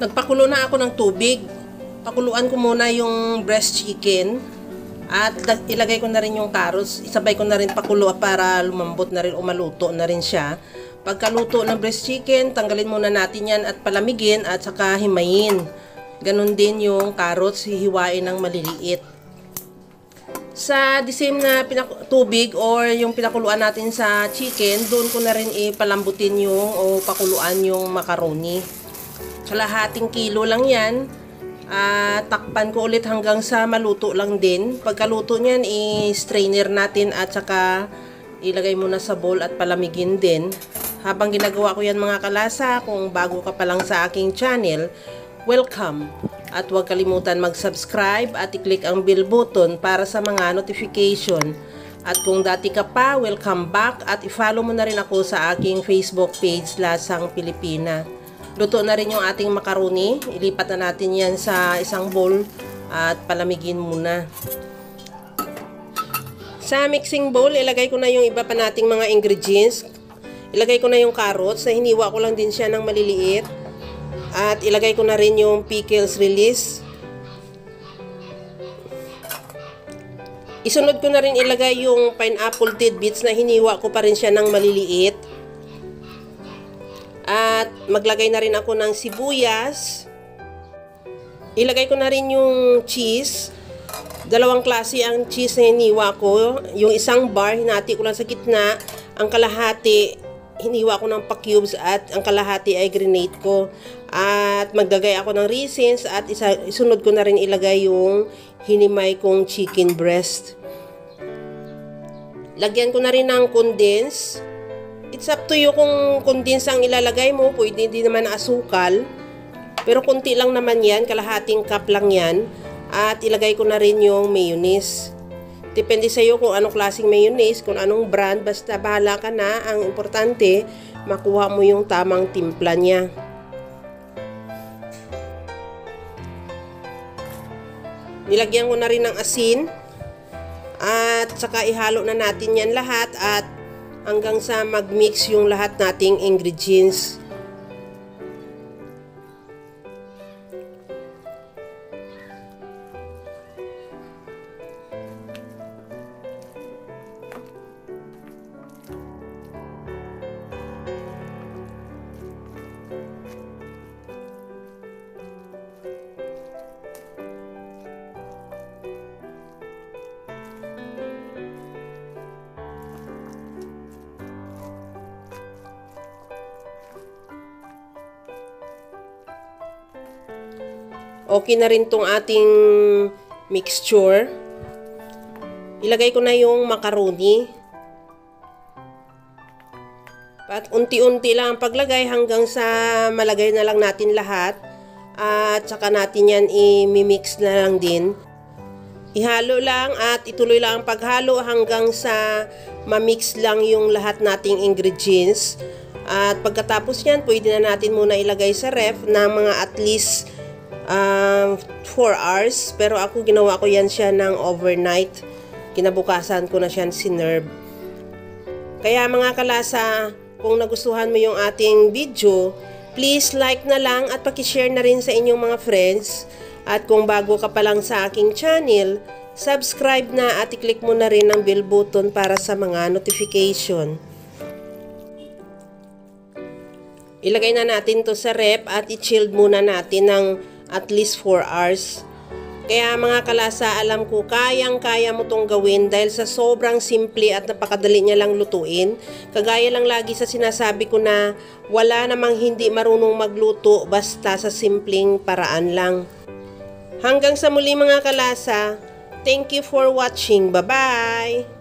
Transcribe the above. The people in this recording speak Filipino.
Nagpakulo na ako ng tubig. Pakuluan ko muna yung breast chicken at ilagay ko na rin yung carrots. Isabay ko na rin pakulo para lumambot na rin o maluto na rin siya. Pagkaluto ng breast chicken, tanggalin muna natin yan at palamigin at saka himayin. Ganon din yung carrots, hihiwain ng maliliit. Sa the same na tubig or yung pinakuluan natin sa chicken, doon ko na rin ipalambutin yung o pakuluan yung macaroni. Kalahating kilo lang yan. Takpan ko ulit hanggang sa maluto lang din. Pagkaluto niyan, i-strainer natin at saka ilagay muna sa bowl at palamigin din. Habang ginagawa ko yan mga kalasa, kung bago ka pa lang sa aking channel, welcome! At huwag kalimutan mag-subscribe at i-click ang bell button para sa mga notification. At kung dati ka pa, welcome back at i-follow mo na rin ako sa aking Facebook page, Lasang Pilipina. Luto na rin yung ating macaroni. Ilipat na natin yan sa isang bowl at palamigin muna. Sa mixing bowl, ilagay ko na yung iba pa nating mga ingredients. Ilagay ko na yung carrots na hiniwa ko lang din siya ng maliliit. At ilagay ko na rin yung pickles release. Isunod ko na rin ilagay yung pineapple tidbits na hiniwa ko pa rin siya ng maliliit. At maglagay na rin ako ng sibuyas. Ilagay ko na rin yung cheese. Dalawang klase ang cheese na hiniwa ko. Yung isang bar, hinati ko lang sa gitna. Ang kalahati, hiniwa ko ng pa-cubes at ang kalahati ay grenade ko. At maglagay ako ng raisins at isunod ko na rin ilagay yung hinimay kong chicken breast. Lagyan ko na rin ng condense. It's up to you kung condense ang ilalagay mo. Pwede din naman asukal. Pero konti lang naman yan. Kalahating cup lang yan. At ilagay ko na rin yung mayonnaise. Depende sa iyo kung anong klaseng mayonnaise, kung anong brand. Basta bahala ka na. Ang importante, makuha mo yung tamang timpla niya. Nilagyan ko na rin ng asin. At saka ihalo na natin yan lahat at hanggang sa mag-mix yung lahat nating ingredients. Okay na rin tong ating mixture. Ilagay ko na yung macaroni. At unti-unti lang ang paglagay hanggang sa malagay na lang natin lahat. At saka natin yan i-mix na lang din. Ihalo lang at ituloy lang ang paghalo hanggang sa ma-mix lang yung lahat nating ingredients. At pagkatapos yan, pwede na natin muna ilagay sa ref ng mga at least 4 hours, pero ako ginawa ko yan siya ng overnight. Kinabukasan ko na siya sinerve. Kaya mga kalasa, kung nagustuhan mo yung ating video, please like na lang at pakishare na rin sa inyong mga friends. At kung bago ka pa lang sa aking channel, subscribe na at i-click mo na rin ang bell button para sa mga notification. Ilagay na natin to sa ref at i-chilled muna natin ng at least 4 hours. Kaya mga kalasa, alam ko kayang-kaya mo tong gawin dahil sa sobrang simple at napakadali niya lang lutuin. Kagaya lang lagi sa sinasabi ko na wala namang hindi marunong magluto basta sa simpleng paraan lang. Hanggang sa muli mga kalasa, thank you for watching. Bye-bye!